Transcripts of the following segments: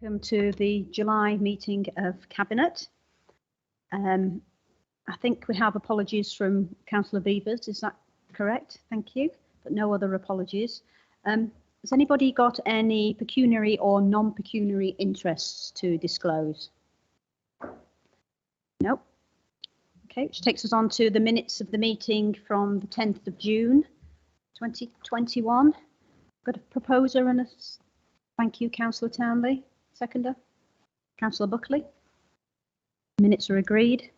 Welcome to the July meeting of Cabinet. I think we have apologies from Cllr Vincent, is that correct? Thank you, but no other apologies. Has anybody got any pecuniary or non-pecuniary interests to disclose? No. Okay, which takes us on to the minutes of the meeting from the 10th of June 2021. Got a proposer and a thank you, Councillor Townelev. Seconder, Councillor Buckley. Minutes are agreed.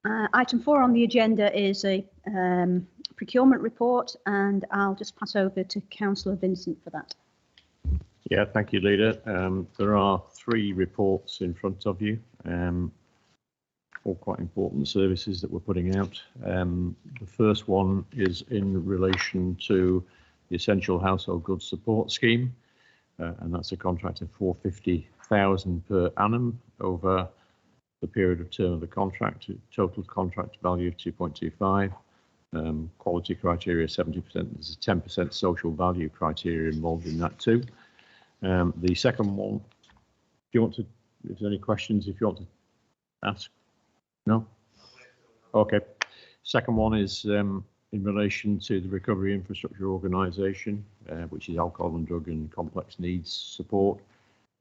Item 4 on the agenda is a procurement report, and I'll just pass over to Councillor Vincent for that. Yeah, thank you, Leader. There are 3 reports in front of you, all quite important services that we're putting out. The first one is in relation to the Essential Household Goods Support Scheme. And that's a contract of £450,000 per annum over the period of term of the contract. Total contract value of 2.25. Quality criteria 70%. There's a 10% social value criteria involved in that too. The second one, do you want to? If there's any questions, if you want to ask, no. Okay. Second one is in relation to the Recovery Infrastructure Organisation, which is alcohol and drug and complex needs support.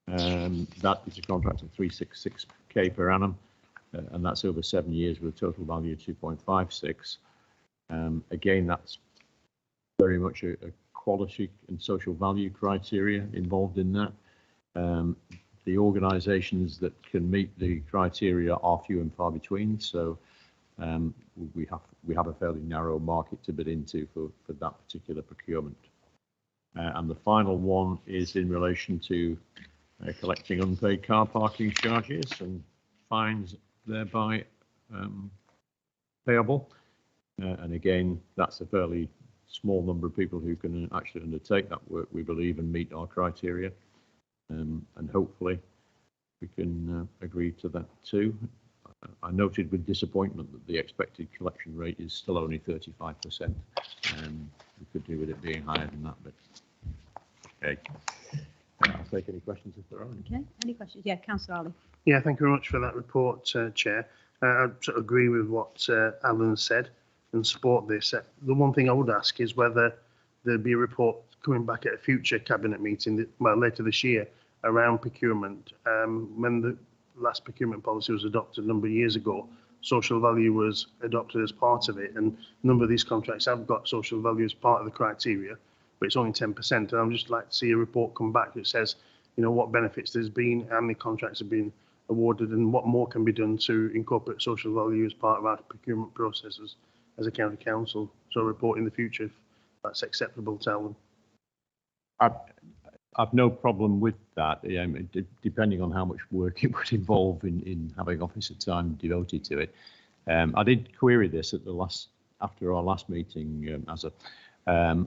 That is a contract of 366k per annum, and that's over 7 years with a total value of 2.56. Again, that's very much a quality and social value criteria involved in that. The organisations that can meet the criteria are few and far between, so we have a fairly narrow market to bid into for that particular procurement. And the final one is in relation to collecting unpaid car parking charges and fines thereby payable. And again, that's a fairly small number of people who can actually undertake that work, we believe, and meet our criteria. And hopefully we can agree to that too. I noted with disappointment that the expected collection rate is still only 35%. We could do with it being higher than that, but okay. I'll take any questions if there are any. Okay, any questions? Yeah, Cllr Ali. Yeah, thank you very much for that report, Chair. I sort of agree with what Alan said and support this. The one thing I would ask is whether there'd be a report coming back at a future Cabinet meeting, well, later this year, around procurement. When the last procurement policy was adopted a number of years ago, social value was adopted as part of it, and a number of these contracts have got social value as part of the criteria, but it's only 10%. And I'd just like to see a report come back that says, you know, what benefits there's been, how many contracts have been awarded, and what more can be done to incorporate social value as part of our procurement processes as a county council. So a report in the future, if that's acceptable to Alan. I've no problem with that, depending on how much work it would involve in having officer time devoted to it. I did query this at after our last meeting, and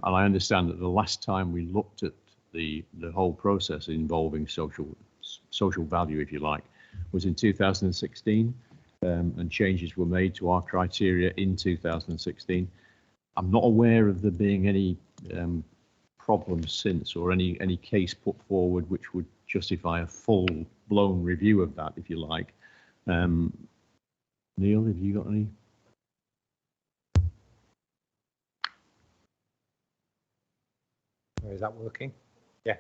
I understand that the last time we looked at the whole process involving social value, if you like, was in 2016, and changes were made to our criteria in 2016. I'm not aware of there being any problems since, or any case put forward which would justify a full-blown review of that, if you like. Neil, have you got any? Is that working? Yeah.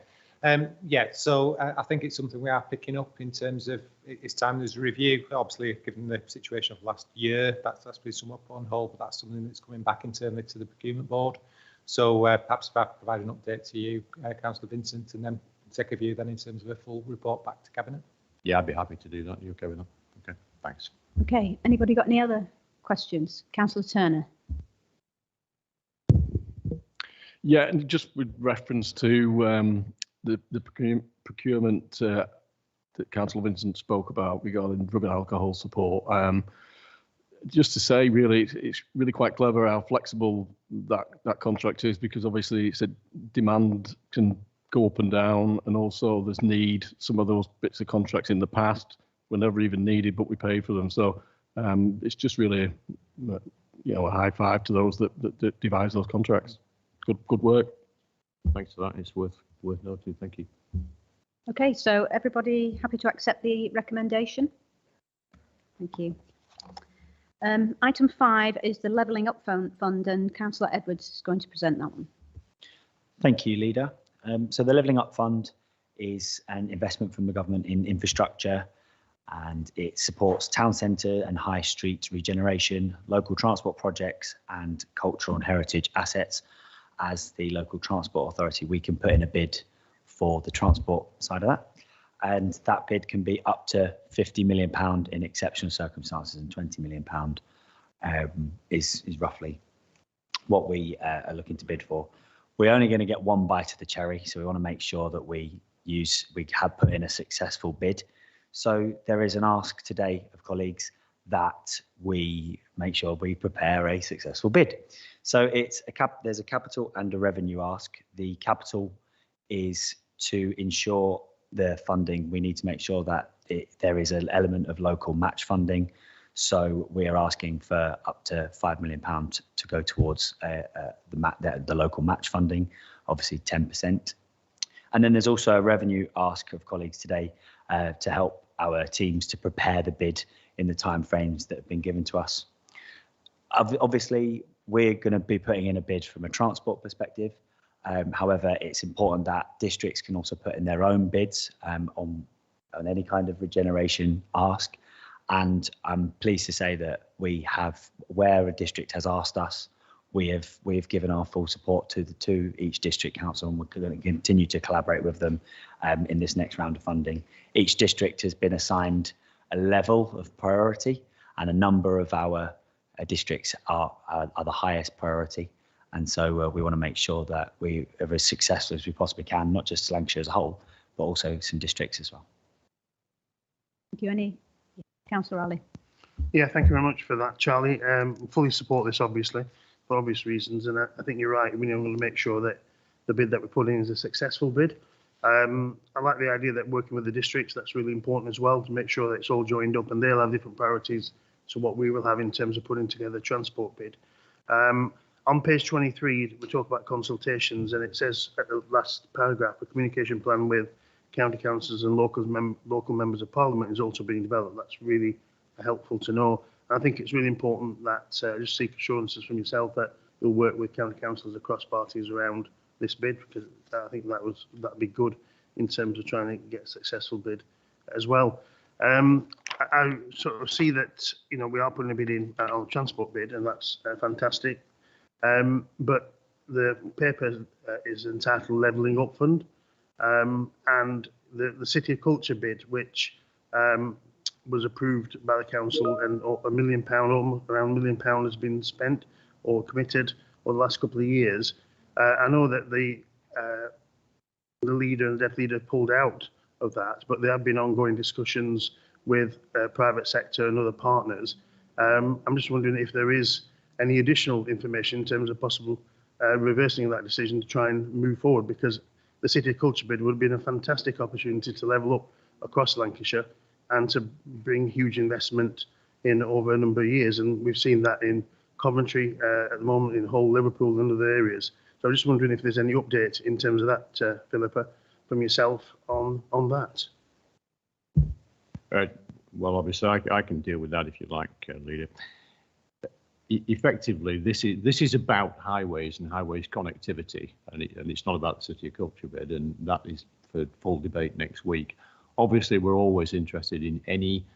Yeah, so I think it's something we are picking up in terms of it's time there's a review. Obviously, given the situation of last year, that's been somewhat put on hold, but that's something that's coming back internally to the procurement board. So perhaps if I provide an update to you, Councillor Vincent, and then take a view then in terms of a full report back to Cabinet. Yeah, I'd be happy to do that. You okay with that? Okay, thanks. Okay, anybody got any other questions? Councillor Turner. Yeah, and just with reference to the procurement that Councillor Vincent spoke about regarding drug and alcohol support. Just to say, really, it's really quite clever how flexible that contract is, because obviously it's a demand can go up and down, and also there's need. Some of those bits of contracts in the past were never even needed, but we paid for them. So it's just really, a high five to those that devise those contracts. Good work. Thanks for that. It's worth noting. Thank you. Okay, so everybody happy to accept the recommendation? Thank you. Item 5 is the Levelling Up Fund, and Cllr Edwards is going to present that one. Thank you, Leader. So the Levelling Up Fund is an investment from the government in infrastructure, and it supports town centre and high street regeneration, local transport projects and cultural and heritage assets. As the local transport authority, we can put in a bid for the transport side of that, and that bid can be up to £50 million in exceptional circumstances, and £20 million is roughly what we are looking to bid for. We're only going to get one bite of the cherry, so we want to make sure that we have put in a successful bid. So there is an ask today of colleagues that we make sure we prepare a successful bid. So there's a capital and a revenue ask. The capital is to ensure the funding. We need to make sure that there is an element of local match funding. So we are asking for up to £5 million to go towards the local match funding, obviously 10%. And then there's also a revenue ask of colleagues today to help our teams to prepare the bid in the timeframes that have been given to us. Obviously, we're going to be putting in a bid from a transport perspective. However, it's important that districts can also put in their own bids on any kind of regeneration ask. And I'm pleased to say that we have, where a district has asked us, we have given our full support to each district council, and we're going to continue to collaborate with them in this next round of funding. Each district has been assigned a level of priority, and a number of our districts are the highest priority. And so we want to make sure that we are as successful as we possibly can, not just Lancashire as a whole, but also some districts as well. Thank you. Any Cllr Ali? Yeah, thank you very much for that, Charlie. Fully support this, obviously, for obvious reasons. And I think you're right. We want to make sure that the bid that we put in is a successful bid. I like the idea that working with the districts, that's really important as well, to make sure that it's all joined up and they'll have different priorities to what we will have in terms of putting together a transport bid. On page 23, we talk about consultations, and it says at the last paragraph, a communication plan with county councillors and local members of parliament is also being developed. That's really helpful to know. And I think it's really important that just seek assurances from yourself that you'll work with county councillors across parties around this bid, because I think that'd be good in terms of trying to get a successful bid as well. I sort of see that we are putting a bid in on a transport bid, and that's fantastic. But the paper is entitled Levelling Up Fund, and the City of Culture bid, which was approved by the council, and £1 million, around £1 million has been spent or committed over the last couple of years. I know that the leader and the deputy leader pulled out of that, but there have been ongoing discussions with private sector and other partners. I'm just wondering if there is any additional information in terms of possible reversing of that decision to try and move forward, because the City of Culture bid would have been a fantastic opportunity to level up across Lancashire and to bring huge investment in over a number of years. And we've seen that in Coventry at the moment, in Hull, Liverpool and other areas. So I'm just wondering if there's any update in terms of that, Philippa, from yourself on that. Well, obviously, I can deal with that if you like, Leader. Effectively, this is about highways and highways connectivity, and it's not about the City of Culture bid, and that is for full debate next week. Obviously, we're always interested in any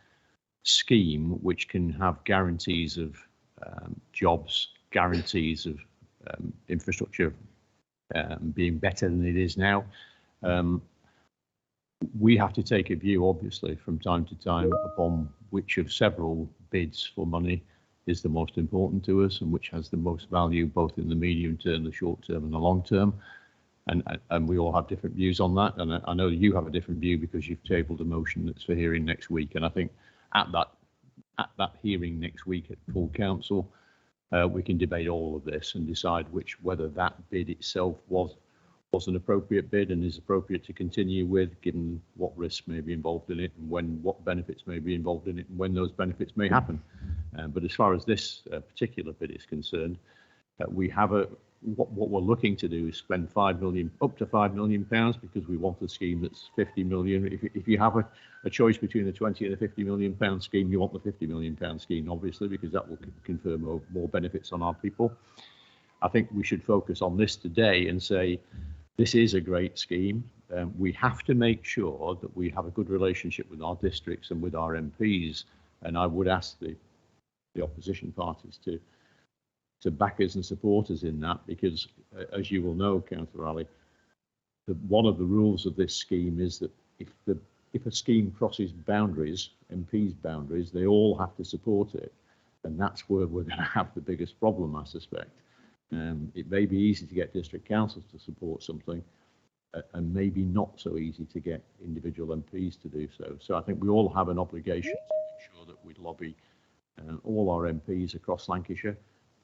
scheme which can have guarantees of jobs, guarantees of infrastructure being better than it is now. We have to take a view, obviously, from time to time upon which of several bids for money is the most important to us and which has the most value, both in the medium term, the short term and the long term. And we all have different views on that. And I know you have a different view because you've tabled a motion that's for hearing next week. And I think at that hearing next week at full council, we can debate all of this and decide whether that bid itself was an appropriate bid and is appropriate to continue with, given what risks may be involved in it and what benefits may be involved in it and when those benefits may happen. But as far as this particular bid is concerned, we have what we're looking to do is spend up to £5 million, because we want a scheme that's 50 million. If you have a choice between the 20 and the £50 million scheme, you want the £50 million scheme, obviously, because that will confer more benefits on our people. I think we should focus on this today and say, this is a great scheme. We have to make sure that we have a good relationship with our districts and with our MPs. And I would ask the opposition parties to back us and support us in that, because as you will know, Cllr Ali, one of the rules of this scheme is that if a scheme crosses boundaries, MPs' boundaries, they all have to support it. And that's where we're going to have the biggest problem, I suspect. It may be easy to get district councils to support something, and maybe not so easy to get individual MPs to do so. So I think we all have an obligation to make sure that we lobby all our MPs across Lancashire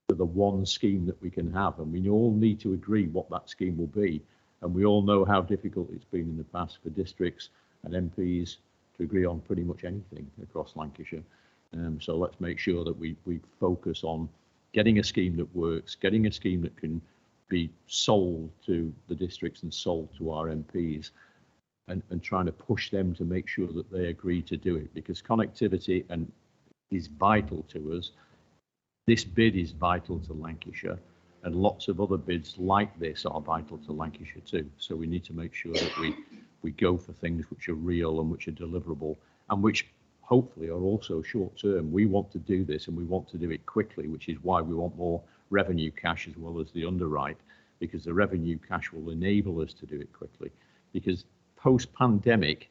for the one scheme that we can have. And we all need to agree what that scheme will be. And we all know how difficult it's been in the past for districts and MPs to agree on pretty much anything across Lancashire. So let's make sure that we focus on getting a scheme that works, getting a scheme that can be sold to the districts and sold to our MPs, and trying to push them to make sure that they agree to do it, because connectivity is vital to us. This bid is vital to Lancashire, and lots of other bids like this are vital to Lancashire too. So we need to make sure that we go for things which are real and which are deliverable, and which hopefully are also short term. We want to do this, and we want to do it quickly, which is why we want more revenue cash as well as the underwrite, because the revenue cash will enable us to do it quickly. Because post-pandemic,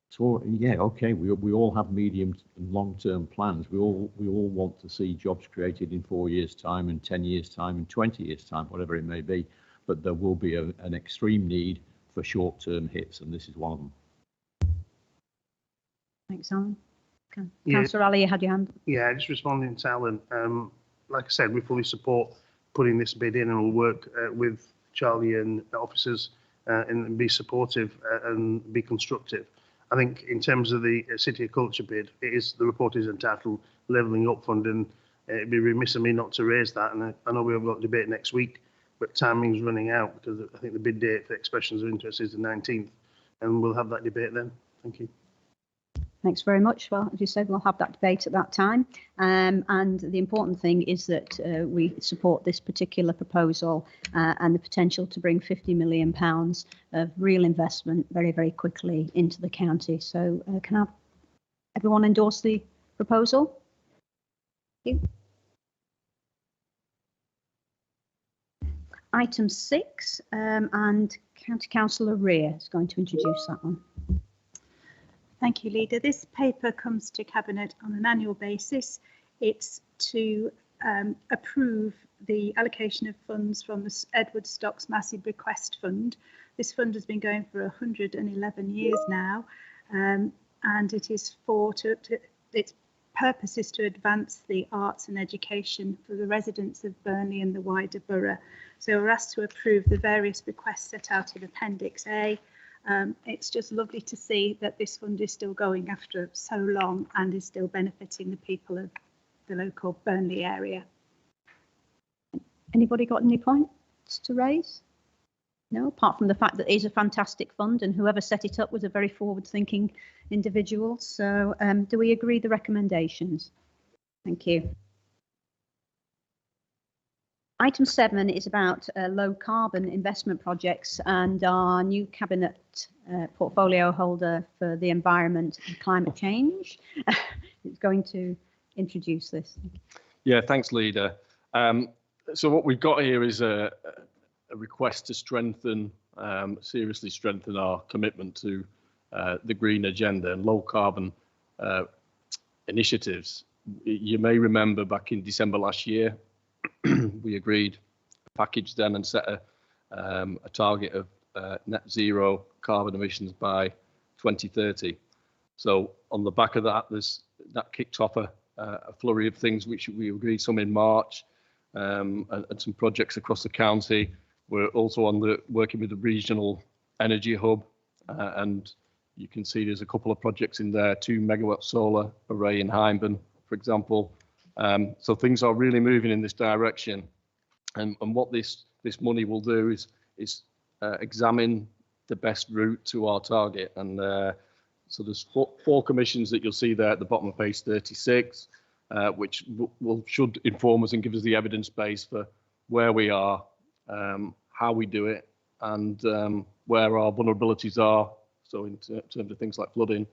so yeah, okay, we all have medium and long-term plans. We all want to see jobs created in 4 years' time, and 10 years' time, and 20 years' time, whatever it may be. But there will be an extreme need for short-term hits, and this is one of them. Thanks, Alan. Yeah. Cllr Ali, you had your hand. Yeah, just responding to Alan. Like I said, we fully support putting this bid in, and we'll work with Charlie and officers and be supportive and be constructive. I think in terms of the City of Culture bid, the report is entitled Levelling Up Fund, and it'd be remiss of me not to raise that. And I know we've got a debate next week, but timing's running out, because I think the bid date for expressions of interest is the 19th, and we'll have that debate then. Thank you. Thanks very much. Well, as you said, we'll have that debate at that time. And the important thing is that we support this particular proposal and the potential to bring £50 million of real investment very, very quickly into the county. So can everyone endorse the proposal? Thank you. Item 6, and County Councillor Rear is going to introduce that one. Thank you, Leader. This paper comes to Cabinet on an annual basis. It's to approve the allocation of funds from the Edwards Stocks Massive Bequest Fund. This fund has been going for 111 years now, and it is its purpose is to advance the arts and education for the residents of Burnley and the wider borough. So we're asked to approve the various bequests set out in Appendix A. It's just lovely to see that this fund is still going after so long and is still benefiting the people of the local Burnley area. Anybody got any points to raise? No, apart from the fact that it is a fantastic fund, and whoever set it up was a very forward-thinking individual. So do we agree the recommendations? Thank you. Item 7 is about low carbon investment projects, and our new cabinet portfolio holder for the environment and climate change is going to introduce this. Yeah, thanks, Leader. So what we've got here is a request to seriously strengthen our commitment to the green agenda and low carbon initiatives. You may remember back in December last year, we agreed a package then and set a target of net zero carbon emissions by 2030. So on the back of that, that kicked off a flurry of things which we agreed, some in March, and some projects across the county. We're also working with the regional energy hub, and you can see there's a couple of projects in there, 2 megawatt solar array in Hyndburn, for example. So things are really moving in this direction, and what this this money will do is examine the best route to our target. And so there's four commissions that you'll see there at the bottom of page 36, which should inform us and give us the evidence base for where we are, how we do it, and where our vulnerabilities are. So in terms of things like flooding.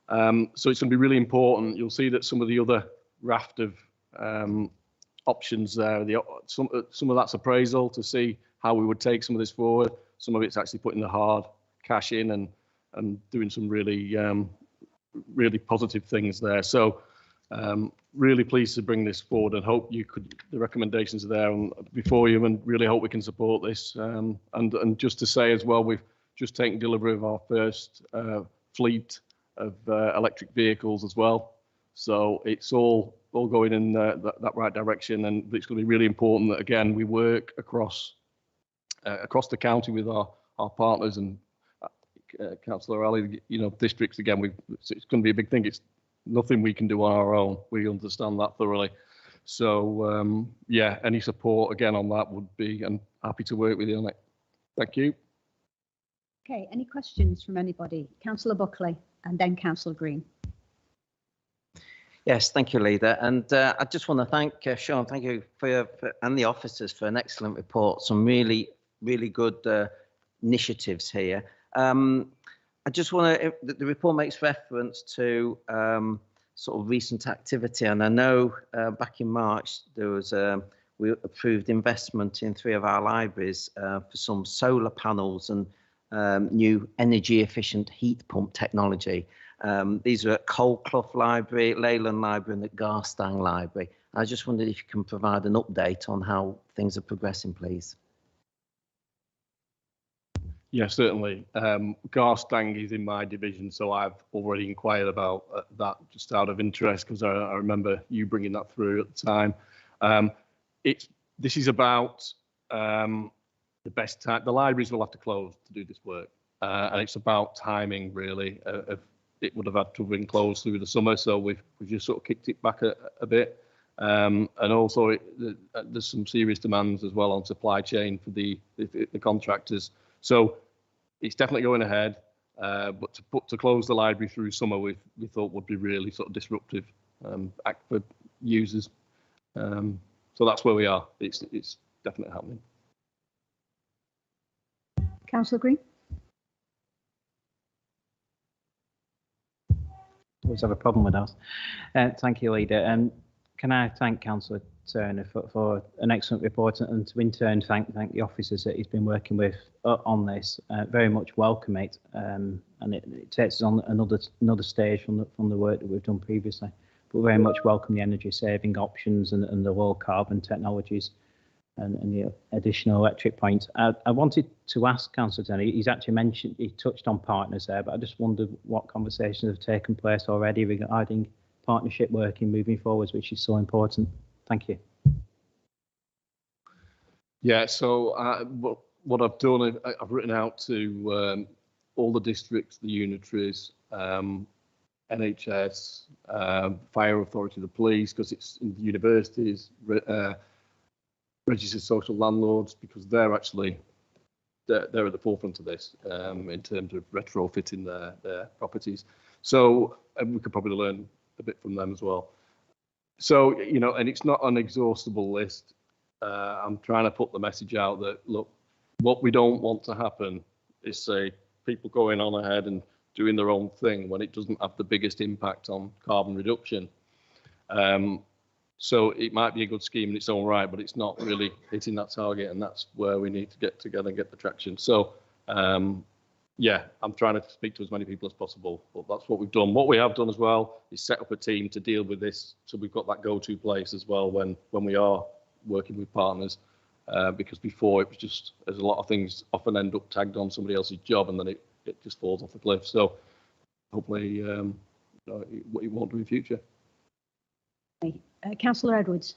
So it's going to be really important. You'll see that some of the other raft of options there, some of that's appraisal to see how we would take some of this forward. Some of it's actually putting the hard cash in and doing some really really positive things there. So really pleased to bring this forward, and hope the recommendations are there before you, and really hope we can support this. And just to say as well, we've just taken delivery of our first fleet of electric vehicles as well. So it's all going in that right direction, and it's going to be really important that, again, we work across the county with our partners and Cllr Ali, districts. Again, it's going to be a big thing. It's nothing we can do on our own. We understand that thoroughly. So yeah, any support again on that would be, and happy to work with you on it. Thank you. Okay, any questions from anybody? Councillor Buckley and then Councillor Green. Yes, thank you, Leader. And I just want to thank Sean, thank you and the officers for an excellent report. Some really, really good initiatives here. I just want to, the report makes reference to sort of recent activity. And I know back in March, there was we approved investment in 3 of our libraries for some solar panels and new energy efficient heat pump technology. These are at Cllr Library, Leyland Library and at Garstang Library. I just wondered if you can provide an update on how things are progressing, please. Yeah, certainly. Garstang is in my division, so I've already inquired about that just out of interest, because I remember you bringing that through at the time. This is about the best time. The libraries will have to close to do this work, and it's about timing, really. It would have had to have been closed through the summer, so we've just sort of kicked it back a bit. And also there's some serious demands as well on supply chain for the contractors. So it's definitely going ahead, but to close the library through summer, we thought would be really sort of disruptive act for users. So that's where we are. It's definitely happening. Councillor Green. Always have a problem with those. Thank you, Leader. Can I thank Councillor Turner for an excellent report, and to in turn thank the officers that he's been working with on this. Very much welcome it, and it takes us on another stage from the work that we've done previously. But very much welcome the energy saving options and the low carbon technologies and the additional electric points. I wanted to ask Councillor Turner, he's actually he touched on partners there, but I just wondered what conversations have taken place already regarding partnership working moving forwards, which is so important. Thank you. Yeah, so what I've done, I've written out to all the districts, the unitaries, NHS, fire authority, the police, because it's in the universities, registered social landlords, because they're at the forefront of this in terms of retrofitting their properties. So we could probably learn a bit from them as well. So, and it's not an exhaustible list. I'm trying to put the message out that, look, what we don't want to happen is, say, people going on ahead and doing their own thing when it doesn't have the biggest impact on carbon reduction. So it might be a good scheme in its own right, but it's not really hitting that target, and that's where we need to get together and get the traction. So, yeah, I'm trying to speak to as many people as possible, but that's what we've done. What we have done as well is set up a team to deal with this, so we've got that go-to place as well when we are working with partners, because before it was just, there's a lot of things often end up tagged on somebody else's job, and then it just falls off the cliff. So hopefully it won't do in future. Councillor Edwards.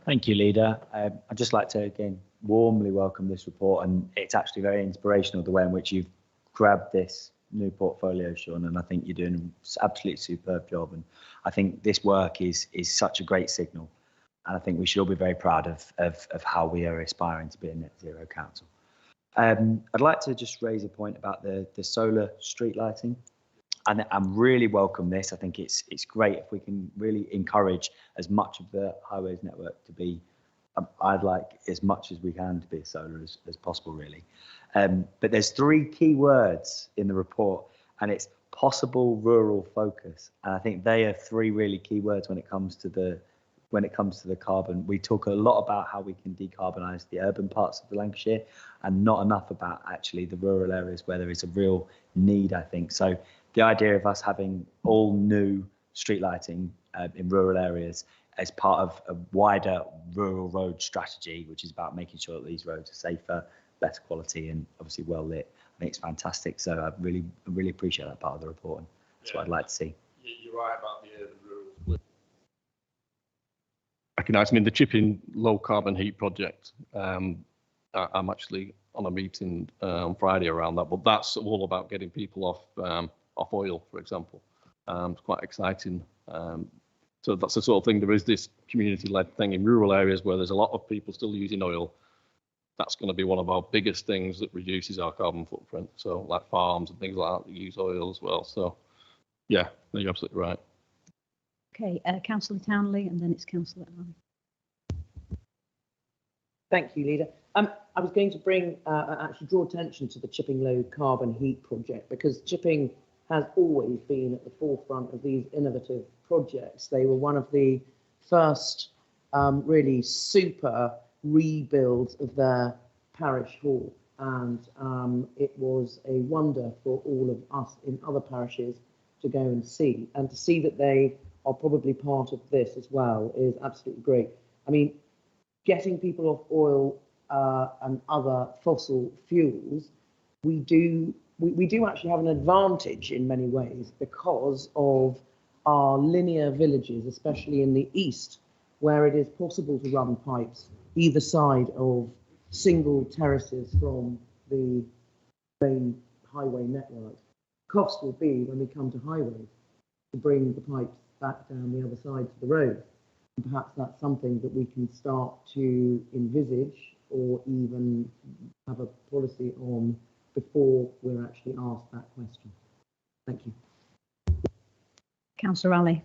Thank you, Leader. I'd just like to again warmly welcome this report, and it's actually very inspirational the way in which you've grabbed this new portfolio, Sean, and I think you're doing an absolutely superb job. And I think this work is such a great signal And I think we should all be very proud of how we are aspiring to be a net zero council. I'd like to just raise a point about the solar street lighting. And I'm really welcome this. I think it's great if we can really encourage as much of the highways network to be, I'd like as much as we can to be solar as possible, really. But there's 3 key words in the report, and it's possible rural focus. And I think they are 3 really key words when it comes to the carbon. We talk a lot about how we can decarbonise the urban parts of the Lancashire, and not enough about actually the rural areas where there is a real need, I think. So the idea of us having all new street lighting in rural areas as part of a wider rural road strategy, which is about making sure that these roads are safer, better quality, and obviously well lit, I think it's fantastic. So I really appreciate that part of the report, and that's what I'd like to see. You're right about the urban rural split. Recognise, I mean, the Chipping low carbon heat project, I'm actually on a meeting on Friday around that, but that's all about getting people off oil, for example. It's quite exciting. So that's the sort of thing. There is this community-led thing in rural areas where there's a lot of people still using oil. That's going to be one of our biggest things that reduces our carbon footprint. So like farms and things like that use oil as well. So yeah, no, you're absolutely right. Okay, Councillor Towneley, and then it's Councillor Ali. Thank you, Leader. I was going to bring actually draw attention to the Chipping Low Carbon Heat project, because Chipping has always been at the forefront of these innovative projects. They were one of the first really super rebuilds of their parish hall, and it was a wonder for all of us in other parishes to go and see, and to see that they are probably part of this as well is absolutely great. I mean, getting people off oil and other fossil fuels, we do actually have an advantage in many ways because of our linear villages, especially in the east, where it is possible to run pipes either side of single terraces from the main highway network. Cost will be, when we come to highways, to bring the pipes back down the other side to the road. And perhaps that's something that we can start to envisage or even have a policy on before we're actually asked that question. Thank you. Councillor Ali.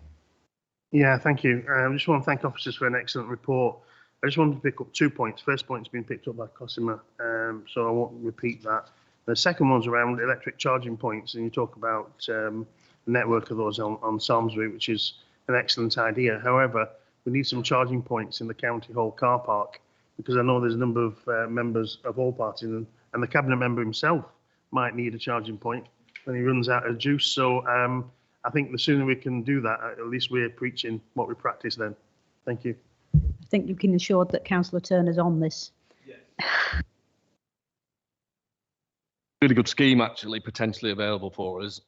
Yeah, thank you. I just want to thank officers for an excellent report. I just wanted to pick up 2 points. First point's been picked up by Cosima, so I won't repeat that. The second one's around electric charging points, and you talk about the network of those on Samlesbury, which is an excellent idea. However, we need some charging points in the County Hall car park, because I know there's a number of members of all parties, and the cabinet member himself might need a charging point when he runs out of juice. So I think the sooner we can do that, at least we're preaching what we practice then. Thank you. I think you can ensure that Councillor Turner's on this. Yes. Really good scheme, actually, potentially available for us.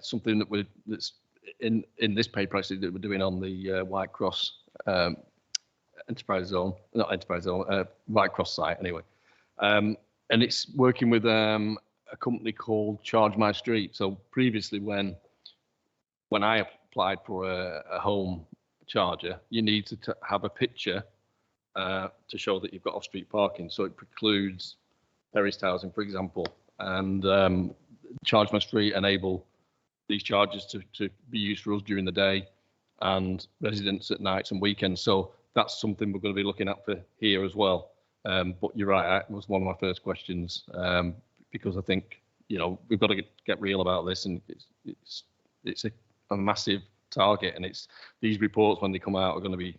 Something that's in this paper actually that we're doing on the White Cross enterprise zone, not enterprise zone, White Cross site anyway. And it's working with a company called Charge My Street. So previously, when I applied for a home charger, you need to have a picture to show that you've got off-street parking. So it precludes terraced housing, for example, and Charge My Street enable these chargers to be used for us during the day and residents at nights and weekends. So that's something we're going to be looking at for here as well. But you're right, that was one of my first questions, because I think, you know, we've got to get real about this, and it's a massive target, and it's these reports when they come out are going to be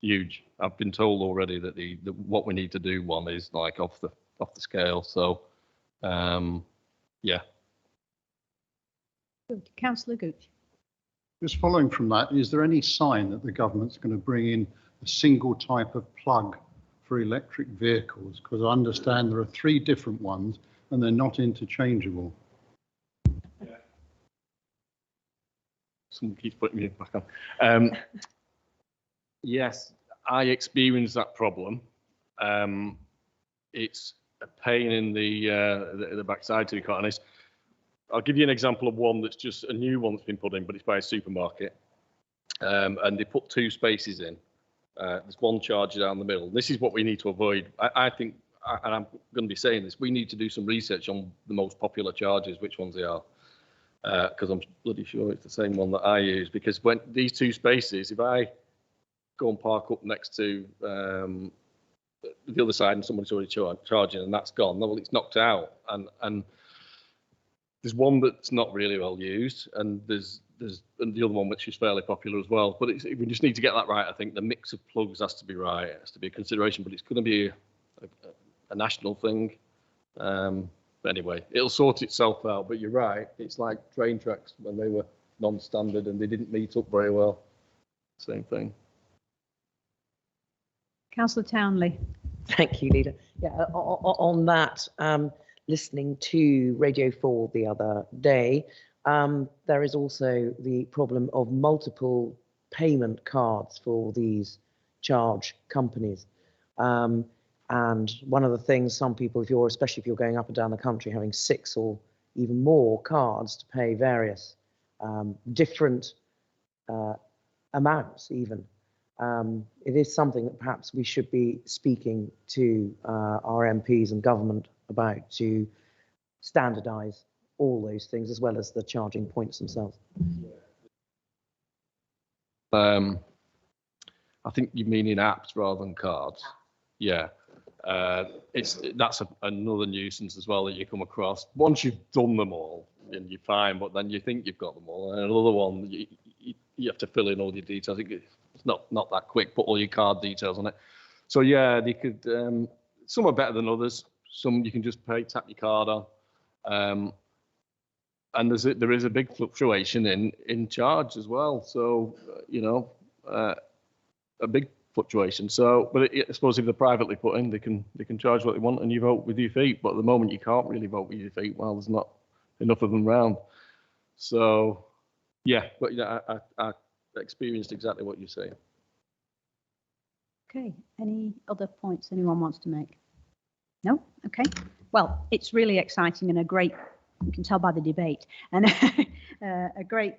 huge. I've been told already that the what we need to do one is like off the scale. So yeah. Good. Councillor Gooch. Just following from that, is there any sign that the government's going to bring in a single type of plug for electric vehicles? Because I understand there are 3 different ones and they're not interchangeable. Yeah. Someone keeps putting me back on. Yes, I experienced that problem. It's a pain in the backside, to be quite honest. I'll give you an example of one that's just a new one that's been put in, but it's by a supermarket. And they put 2 spaces in, There's one charger down the middle. This is what we need to avoid. I think, and I'm going to be saying this, we need to do some research on the most popular chargers, which ones they are. Because I'm bloody sure it's the same one that I use. Because when these two spaces, if I go and park up next to the other side and somebody's already charging and that's gone, well, it's knocked out. And there's one that's not really well used, and there's the other one which is fairly popular as well. But we just need to get that right. I think the mix of plugs has to be right. It has to be a consideration, but it's going to be a national thing. But anyway, it'll sort itself out. But you're right. It's like train tracks when they were non-standard and they didn't meet up very well. Same thing. Councillor Towneley. Thank you, Leader. Yeah, on that, listening to Radio 4 the other day, there is also the problem of multiple payment cards for these charge companies. And one of the things some people, especially if you're going up and down the country, having 6 or even more cards to pay various different amounts even. It is something that perhaps we should be speaking to our MPs and government about, to standardise all those things as well as the charging points themselves. I think you mean in apps rather than cards. Yeah, that's another nuisance as well that you come across. Once you've done them all, and you're fine, but then you think you've got them all. And another one, you have to fill in all your details. It's not that quick. Put all your card details on it. So yeah, they could. Some are better than others. Some you can just tap your card on. And there is a big fluctuation in charge as well. So a big fluctuation. So, but I suppose if they're privately put in, they can charge what they want, and you vote with your feet. But at the moment, you can't really vote with your feet while there's not enough of them round. So, yeah, but I experienced exactly what you're saying. Okay, any other points anyone wants to make? No? Okay. Well, it's really exciting and a great, you can tell by the debate, and a great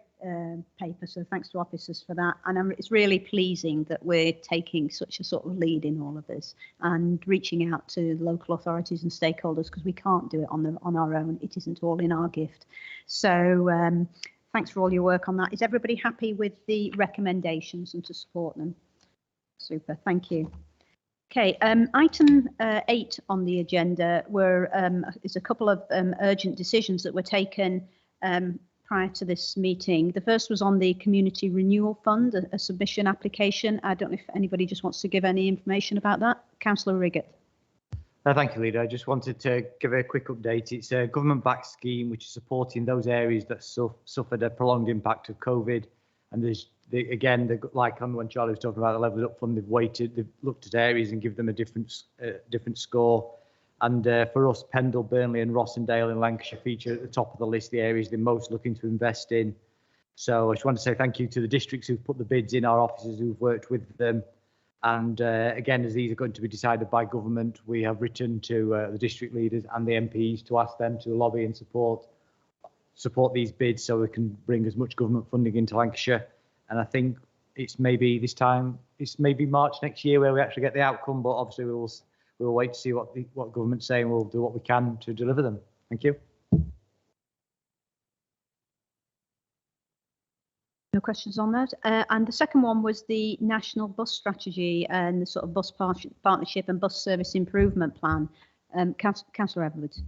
paper, so thanks to officers for that. And it's really pleasing that we're taking such a sort of lead in all of this and reaching out to local authorities and stakeholders, because we can't do it on our own. It isn't all in our gift. So thanks for all your work on that. Is everybody happy with the recommendations and to support them? Super, thank you. Okay, item 8 on the agenda is a couple of urgent decisions that were taken prior to this meeting. The first was on the Community Renewal Fund, a submission application. I don't know if anybody just wants to give any information about that. Cllr Riggott. Thank you, Leader. I just wanted to give a quick update. It's a government-backed scheme which is supporting those areas that suffered a prolonged impact of COVID. And there's like when Charlie was talking about the Level Up Fund, they've looked at areas and give them a different score. And for us, Pendle, Burnley and Rossendale in Lancashire feature at the top of the list, the areas they're most looking to invest in. So I just want to say thank you to the districts who've put the bids in, our officers who've worked with them. And again, as these are going to be decided by government, we have written to the district leaders and the MPs to ask them to lobby and support these bids so we can bring as much government funding into Lancashire. And I think it's maybe March next year where we actually get the outcome, but obviously we'll wait to see what government's saying. We'll do what we can to deliver them. Thank you. No questions on that. And the second one was the National Bus Strategy and the sort of bus partnership and bus service improvement plan. Councillor Edwards.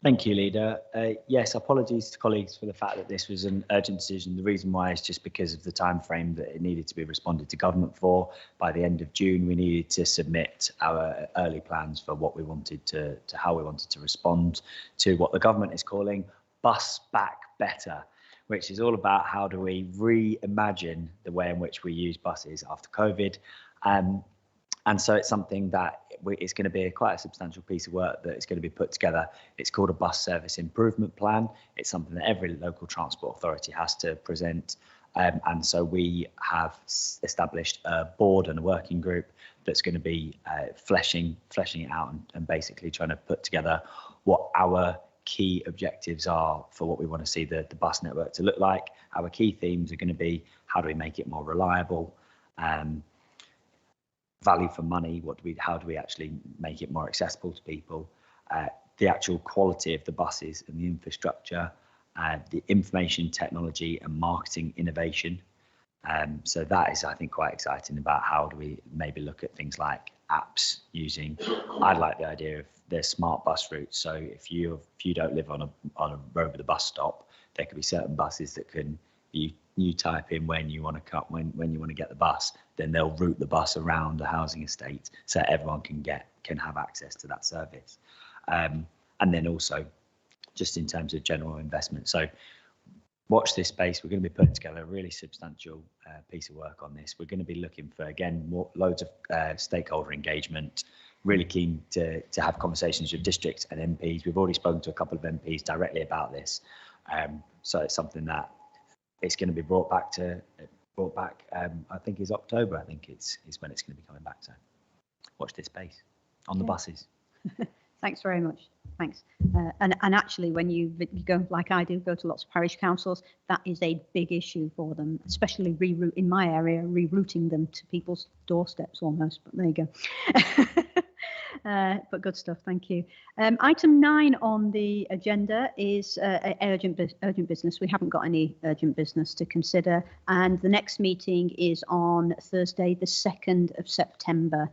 Thank you, Leader. Yes, apologies to colleagues for the fact that this was an urgent decision. The reason why is just because of the time frame that it needed to be responded to government for. By the end of June, we needed to submit our early plans for what we wanted to how we wanted to respond to what the government is calling Bus Back Better, which is all about how do we reimagine the way in which we use buses after COVID. And so it's something that it's going to be quite a substantial piece of work that is going to be put together. It's called a bus service improvement plan. It's something that every local transport authority has to present. And so we have established a board and a working group that's going to be fleshing it out and basically trying to put together what our key objectives are for what we want to see the bus network to look like. Our key themes are going to be how do we make it more reliable, value for money. How do we actually make it more accessible to people? The actual quality of the buses and the infrastructure, the information technology and marketing innovation. So that is, I think, quite exciting about how do we maybe look at things like apps using. I like the idea of there's smart bus routes. So if you don't live on a road with a bus stop, there could be certain buses that can you type in when you want to cut when you want to get the bus, then they'll route the bus around a housing estate so everyone can have access to that service. And then also just in terms of general investment. So watch this space. We're going to be putting together a really substantial piece of work on this. We're going to be looking for, again, loads of stakeholder engagement, really keen to have conversations with districts and MPs. We've already spoken to a couple of MPs directly about this. So it's something that it's going to be brought back, I think is October, I think is when it's going to be coming back. So watch this space on the buses. Thanks very much. Thanks. And actually, when you go, like I do, go to lots of parish councils, that is a big issue for them, especially in my area, rerouting them to people's doorsteps almost. But there you go. But good stuff. Thank you. Item 9 on the agenda is urgent business. We haven't got any urgent business to consider, and the next meeting is on Thursday, the 2nd of September.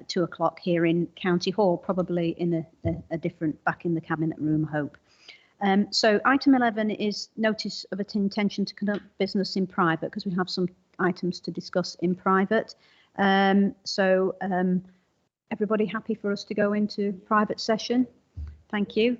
2 o'clock here in County Hall, probably in a different, back in the Cabinet Room, hope. So item 11 is notice of intention to conduct business in private, because we have some items to discuss in private. Everybody happy for us to go into private session? Thank you.